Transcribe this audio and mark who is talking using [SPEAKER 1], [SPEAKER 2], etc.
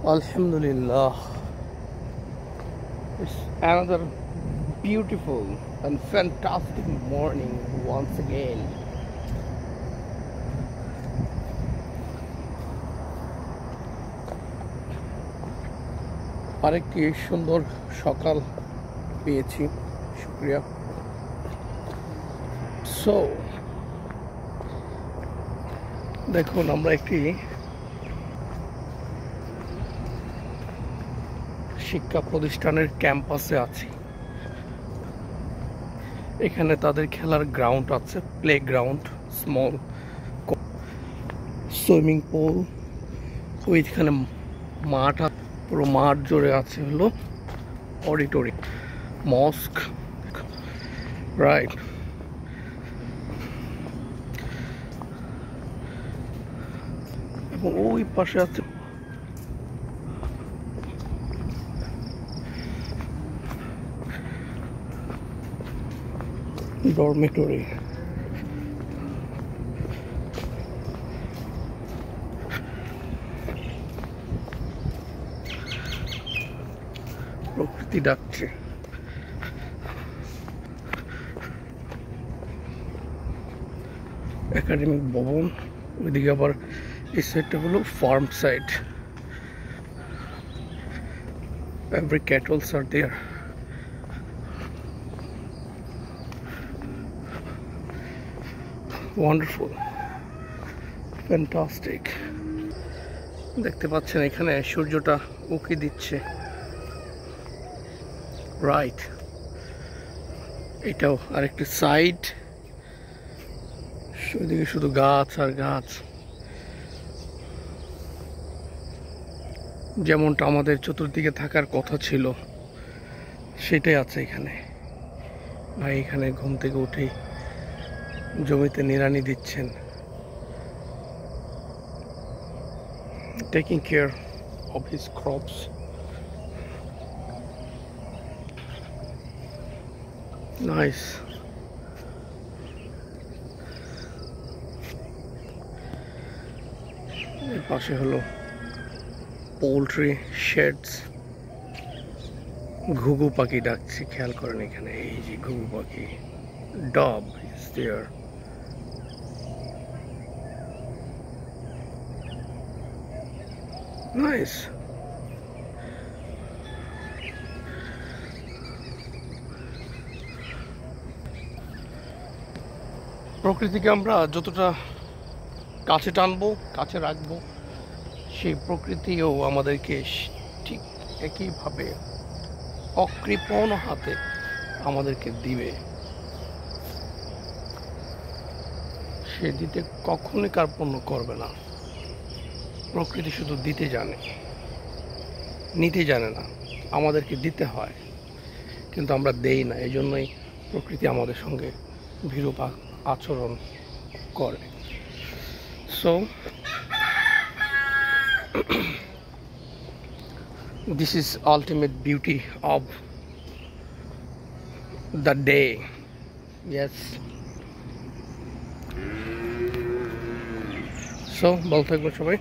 [SPEAKER 1] Alhamdulillah, it's another beautiful and fantastic morning once again. আরেকটি সুন্দর সকাল পেয়েছি, শুকরিয়া। সো দেখুন, আমরা একটি শিক্ষা প্রতিষ্ঠানের ক্যাম্পাসে আছি। এখানে তাদের খেলার গ্রাউন্ড আছে, play ground, small swimming pool, ওইখানে মাঠ, পুরো মাঠ জুড়ে আছে হলো অডিটোরিয়াম, মস্ক, রাইট। এবং ওই পাশে আছে ডরমেটরি। প্রকৃতি ডাকছে। একাডেমিক ভবন, ওইদিকে আবার এই সাইডটা হলো farm side. Every cattles are there. Wonderful, fantastic. দেখতে পাচ্ছেন এখানে সূর্যটা উঁকি দিচ্ছে, রাইট। এটাও আরেকটি সাইড, ওইদিকে শুধু গাছ আর গাছ। যেমনটা আমাদের চতুর্দিকে থাকার কথা ছিল সেটাই আছে এখানে। ভাই এখানে ঘুম থেকে উঠেই জমিতে নিড়ানি দিচ্ছেন, taking care of his crops. Nice. এর পাশে হলো পোল্ট্রি শেডস। ঘুঘু পাখি ডাকছে, খেয়াল করেন এখানে, এই যে ঘুঘু পাখি, ডব is there. Nice. প্রকৃতিকে আমরা যতটা কাছে টানবো, কাছে রাখবো, সেই প্রকৃতিও আমাদেরকে ঠিক একইভাবে অকৃপণ হাতে আমাদেরকে দিবে। সে দিতে কখনোই কার্পণ্য করবে না। প্রকৃতি শুধু দিতে জানে, নিতে জানে না। আমাদেরকে দিতে হয়, কিন্তু আমরা দেই না। এই জন্যই প্রকৃতি আমাদের সঙ্গে বিরূপ আচরণ করে। So this is ultimate beauty of the day. Yes. So ভালো থাকবেন সবাই।